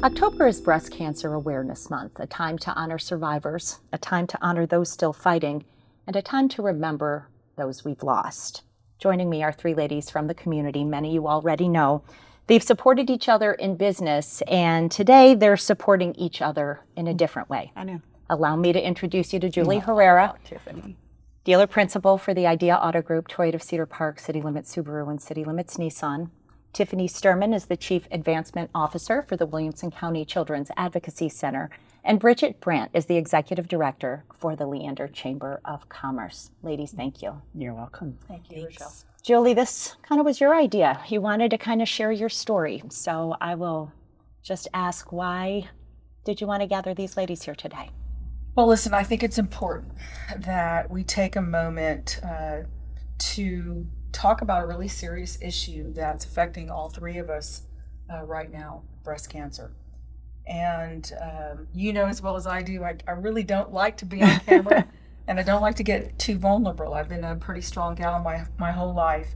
October is Breast Cancer Awareness Month, a time to honor survivors, a time to honor those still fighting, and a time to remember those we've lost. Joining me are three ladies from the community, many you already know. They've supported each other in business, and today they're supporting each other in a different way. I know. Allow me to introduce you to Julie Herrera, Tiffany. dealer principal for the Idea Auto Group, Toyota of Cedar Park, City Limits Subaru, and City Limits Nissan. Tiffany Sturman is the Chief Advancement Officer for the Williamson County Children's Advocacy Center. And Bridget Brandt is the Executive Director for the Leander Chamber of Commerce. Ladies, thank you. You're welcome. Thank you, Rochelle. Julie, this kind of was your idea. You wanted to kind of share your story. So I will just ask, why did you want to gather these ladies here today? Well, listen, I think it's important that we take a moment to talk about a really serious issue that's affecting all three of us right now, breast cancer. And you know as well as I do, I really don't like to be on camera and I don't like to get too vulnerable. I've been a pretty strong gal my whole life.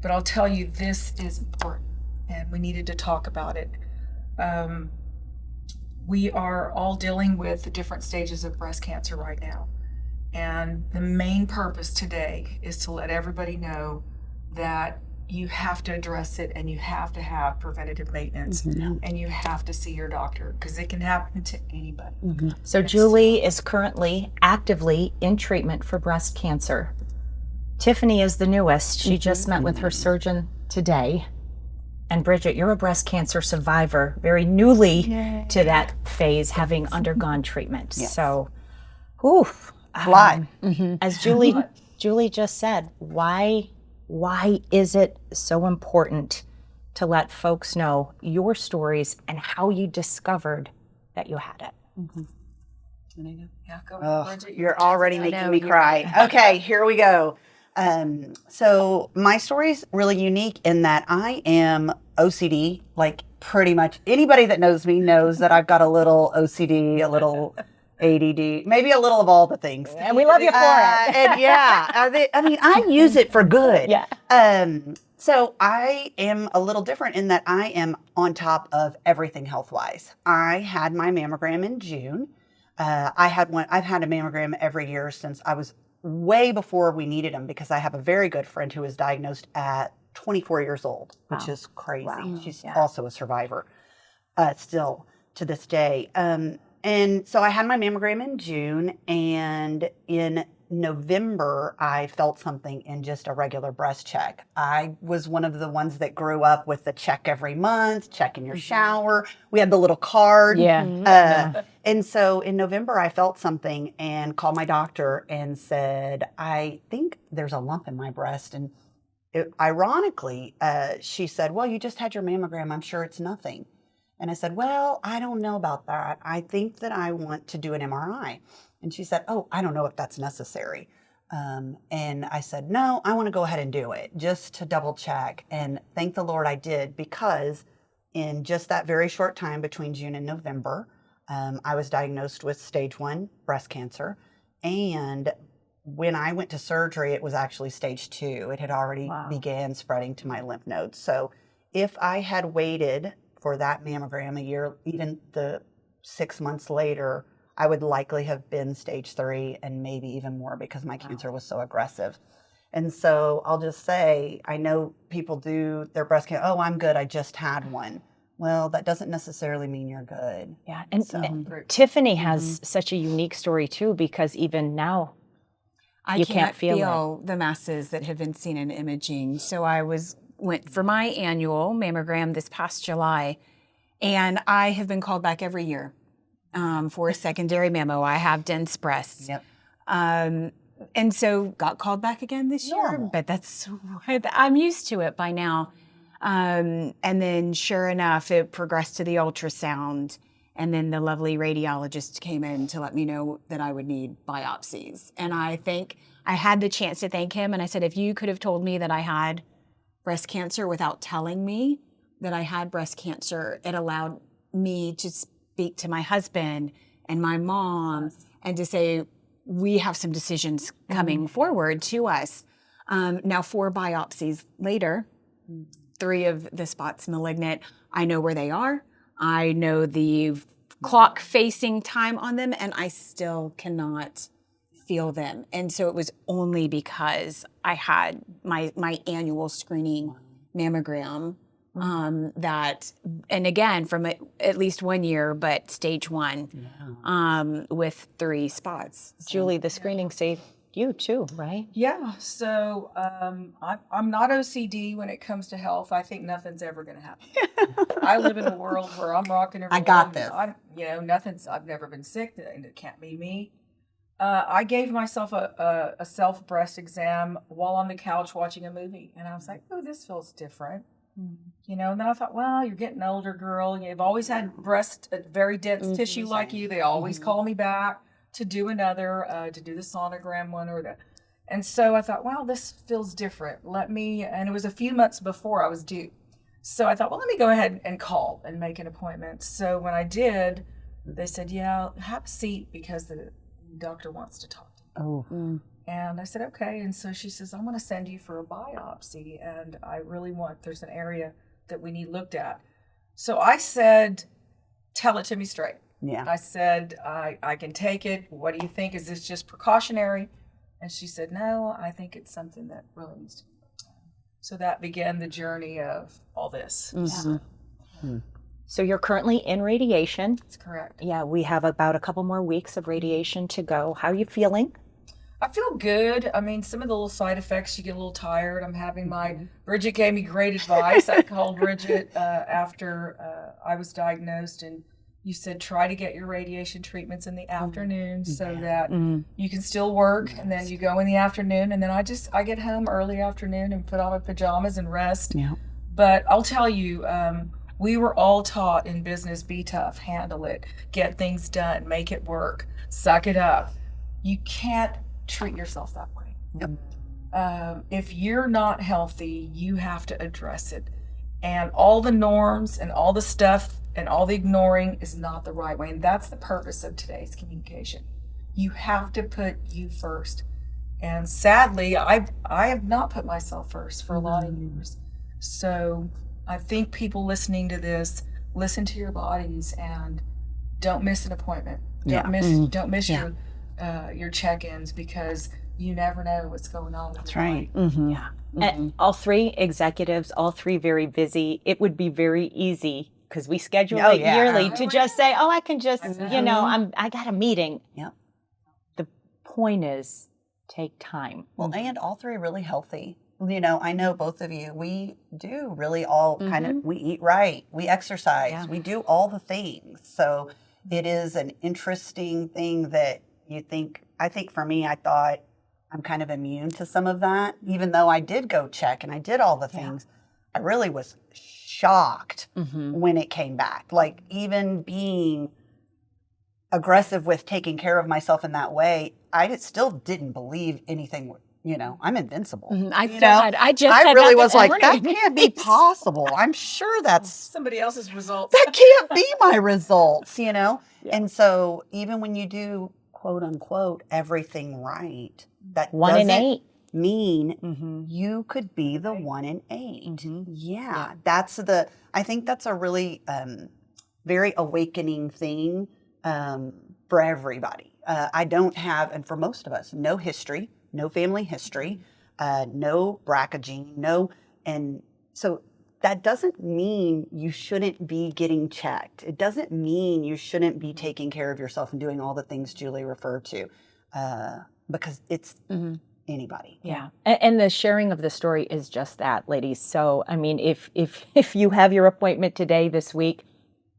But I'll tell you, this is important and we needed to talk about it. We are all dealing with the different stages of breast cancer right now. And the main purpose today is to let everybody know that you have to address it and you have to have preventative maintenance and you have to see your doctor because it can happen to anybody. So Julie is currently actively in treatment for breast cancer. Tiffany is the newest. She just met with her surgeon today. And Bridget, you're a breast cancer survivor, very newly to that phase, having undergone treatment. Yes. So, oof. As Julie just said, why is it so important to let folks know your stories and how you discovered that you had it? Yeah, go ahead, Bridget. You're already making me cry. Okay, here we go. So my story's really unique in that I am OCD, like pretty much anybody that knows me knows that I've got a little OCD, a little ADD, maybe a little of all the things. And we love you for it. And yeah, I mean, I use it for good. Yeah. So I am a little different in that I am on top of everything health-wise. I had my mammogram in June. I've had a mammogram every year since I was way before we needed them because I have a very good friend who was diagnosed at 24 years old, which is crazy. Wow. She's also a survivor still to this day. And so I had my mammogram in June, and in November, I felt something in just a regular breast check. I was one of the ones that grew up with the check every month, check in your shower. We had the little card. And so in November, I felt something and called my doctor and said, I think there's a lump in my breast. And ironically, she said, well, you just had your mammogram. I'm sure it's nothing. And I said, well, I don't know about that. I think that I want to do an MRI. And she said, oh, I don't know if that's necessary. And I said, no, I want to go ahead and do it just to double check. And thank the Lord I did, because in just that very short time between June and November, I was diagnosed with stage 1 breast cancer. And when I went to surgery, it was actually stage 2. It had already began spreading to my lymph nodes. So if I had waited for that mammogram a year, even the 6 months later, I would likely have been stage 3 and maybe even more because my cancer was so aggressive. And so I'll just say, I know people do their breast cancer, oh, I'm good, I just had one. Well, that doesn't necessarily mean you're good. Yeah, and Tiffany has such a unique story too, because even now, you can't feel the masses that have been seen in imaging. So I went for my annual mammogram this past July, and I have been called back every year for a secondary mammo. I have dense breasts. And so got called back again this year, but I'm used to it by now. And then sure enough, it progressed to the ultrasound, and then the lovely radiologist came in to let me know that I would need biopsies. And I think I had the chance to thank him, and I said, if you could have told me that I had breast cancer without telling me that I had breast cancer, it allowed me to speak to my husband and my mom and to say, we have some decisions coming forward to us. Now 4 biopsies later, 3 of the spots malignant, I know where they are. I know the clock facing time on them, and I still cannot feel them. And so it was only because I had my annual screening mammogram that, and again, from at least 1 year, but stage 1 with 3 spots. Julie, the screening saved you too, right? Yeah. So I'm not OCD when it comes to health. I think nothing's ever going to happen. I live in a world where I'm rocking everyone. I got this. I've never been sick, and it can't be me. I gave myself a self breast exam while on the couch watching a movie, and I was like, "Oh, this feels different," And then I thought, well, you're getting older, girl. You've always had breast, very dense tissue like you. They always call me back to do another, to do the sonogram one or the. And so I thought, well, this feels different. And it was a few months before I was due. So I thought, well, let me go ahead and call and make an appointment. So when I did, they said, yeah, have a seat because the doctor wants to talk to you. Oh. And I said, okay. And so she says, I'm going to send you for a biopsy. And I really there's an area that we need looked at. So I said, tell it to me straight. Yeah. I said, I can take it. What do you think? Is this just precautionary? And she said, no, I think it's something that really needs to be looked at. So that began the journey of all this. So you're currently in radiation. That's correct. Yeah, we have about a couple more weeks of radiation to go. How are you feeling? I feel good. I mean, some of the little side effects, you get a little tired. I'm having Bridget gave me great advice. I called Bridget after I was diagnosed, and you said try to get your radiation treatments in the afternoon so that you can still work, and then you go in the afternoon, and then I get home early afternoon and put on my pajamas and rest. Yeah. But I'll tell you, we were all taught in business, be tough, handle it, get things done, make it work, suck it up. You can't treat yourself that way. Yep. If you're not healthy, you have to address it. And all the norms and all the stuff and all the ignoring is not the right way. And that's the purpose of today's communication. You have to put you first. And sadly, I have not put myself first for a lot of years. So I think people listening to this, listen to your bodies and don't miss an appointment. Don't miss your check-ins, because you never know what's going on. That's right. Yeah. And all three executives, all three very busy. It would be very easy because we schedule it yearly to just say, I can just, I got a meeting. Yep. The point is take time. Well, and all three really healthy. I know both of you, we do really all kind of, we eat right, we exercise, we do all the things. So it is an interesting thing that I think for me, I thought I'm kind of immune to some of that, even though I did go check and I did all the things. I really was shocked when it came back. Like, even being aggressive with taking care of myself in that way, I still didn't believe anything. I'm invincible. I said really that was this like, morning. that can't be possible. I'm sure that's somebody else's results. that can't be my results, And so even when you do, quote unquote, everything right, that 1 in doesn't 8 mean you could be the 1 in 8. Yeah. I think that's a really very awakening thing for everybody. I don't have, and for most of us, no history, no family history, no BRCA gene, and so that doesn't mean you shouldn't be getting checked. It doesn't mean you shouldn't be taking care of yourself and doing all the things Julie referred to, because it's anybody. Yeah. And the sharing of the story is just that, ladies. So, I mean, if you have your appointment today, this week,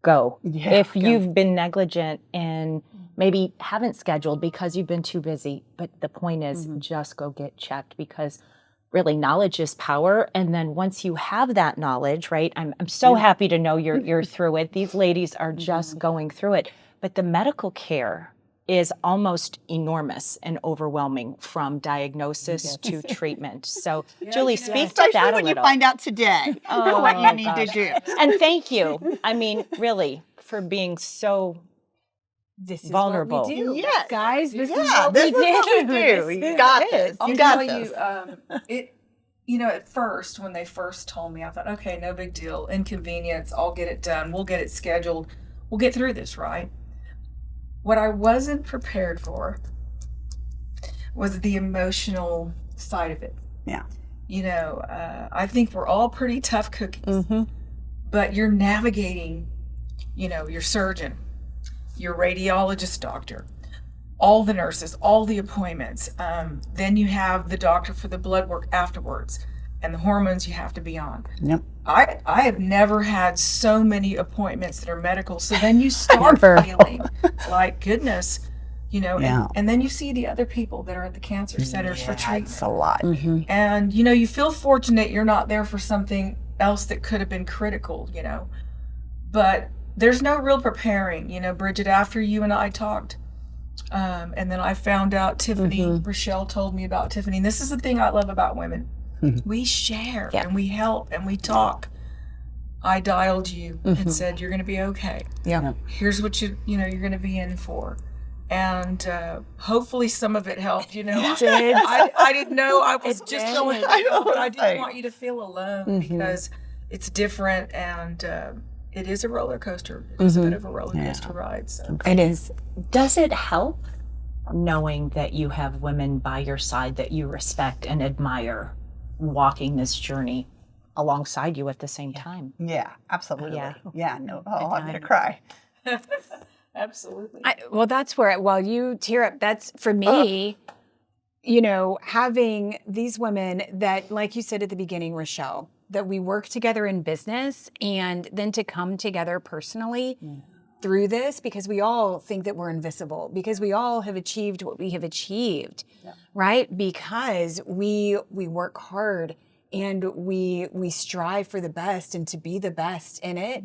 go. Yeah, if you've been negligent and maybe haven't scheduled because you've been too busy, but the point is just go get checked, because really knowledge is power. And then once you have that knowledge, right, I'm so happy to know you're through it. These ladies are just going through it. But the medical care is almost enormous and overwhelming, from diagnosis to treatment. So Julie, speak to that a little. Especially when you find out today what you need to do. And thank you. I mean, really, for being so vulnerable. What we do. Yes. Guys, this is Yeah, what this we is what we do. do. You got this. I'll You got tell this. you, at first, when they first told me, I thought, okay, no big deal, inconvenience, I'll get it done, we'll get it scheduled, we'll get through this, right? What I wasn't prepared for was the emotional side of it. Yeah. I think we're all pretty tough cookies, but you're navigating, your surgeon, your radiologist doctor, all the nurses, all the appointments. Then you have the doctor for the blood work afterwards and the hormones you have to be on. Yep. I have never had so many appointments that are medical. So then you start feeling like, goodness, and then you see the other people that are at the cancer centers for treatment. It's a lot. And, you feel fortunate you're not there for something else that could have been critical, but there's no real preparing, Bridget, after you and I talked. And then I found out Tiffany, Rochelle told me about Tiffany. And this is the thing I love about women. We share and we help and we talk. I dialed you and said, you're going to be okay. Yeah. Here's what you're going to be in for. And hopefully some of it helped, I didn't know I was just going through it, but I didn't want you to feel alone because it's different and it is a roller coaster. It is a bit of a roller coaster ride. So. It is. Does it help knowing that you have women by your side that you respect and admire walking this journey alongside you at the same time? Yeah, absolutely. Yeah. No. Oh, I'm going to cry. Absolutely. That's where, while you tear up, that's for me, having these women that, like you said at the beginning, Rochelle, that we work together in business and then to come together personally through this, because we all think that we're invisible, because we all have achieved what we have achieved, right? Because we work hard and we strive for the best and to be the best in it.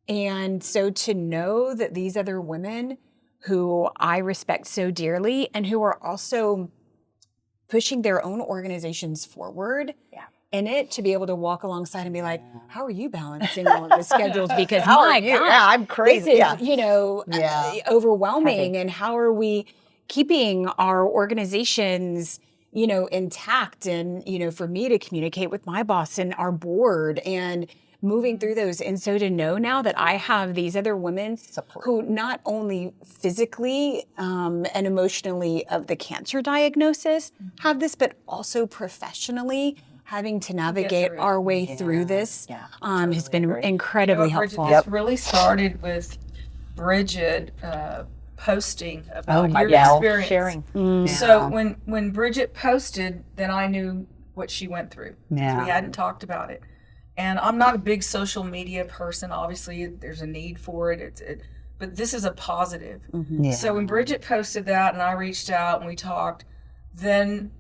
And so to know that these other women who I respect so dearly and who are also pushing their own organizations forward in it, to be able to walk alongside and be like, how are you balancing all of the schedules? Because my gosh, I'm crazy. this is, overwhelming. And how are we keeping our organizations, intact? And, for me to communicate with my boss and our board and moving through those. And so to know now that I have these other women who not only physically and emotionally of the cancer diagnosis have this, but also professionally having to navigate our way through this has been incredibly helpful. Bridget, this really started with Bridget posting about your experience. Sharing. So when Bridget posted, then I knew what she went through. Yeah. We hadn't talked about it. And I'm not a big social media person. Obviously, there's a need for it. But this is a positive. So when Bridget posted that and I reached out and we talked, then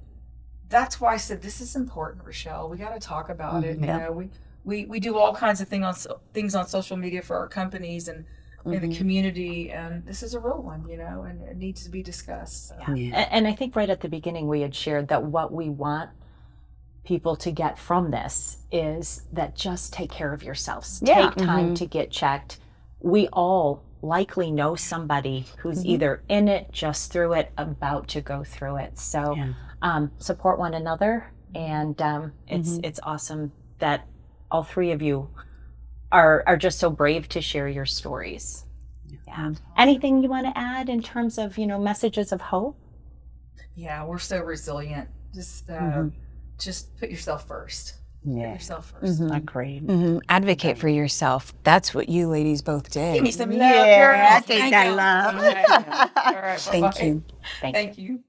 that's why I said, this is important, Rochelle. We got to talk about it. We do all kinds of things on social media for our companies and in the community. And this is a real one, and it needs to be discussed. So. And I think right at the beginning we had shared that what we want people to get from this is that just take care of yourselves. Take time to get checked. We all likely know somebody who's either in it, just through it, about to go through it. So support one another. And it's awesome that all three of you are just so brave to share your stories. Anything you want to add in terms of, messages of hope? Yeah, we're so resilient. Just put yourself first. Put yourself first. Agreed. Advocate for yourself. That's what you ladies both did. Give me some love. Yeah, girl. I take that love. Okay. All right. Thank you. Thank you.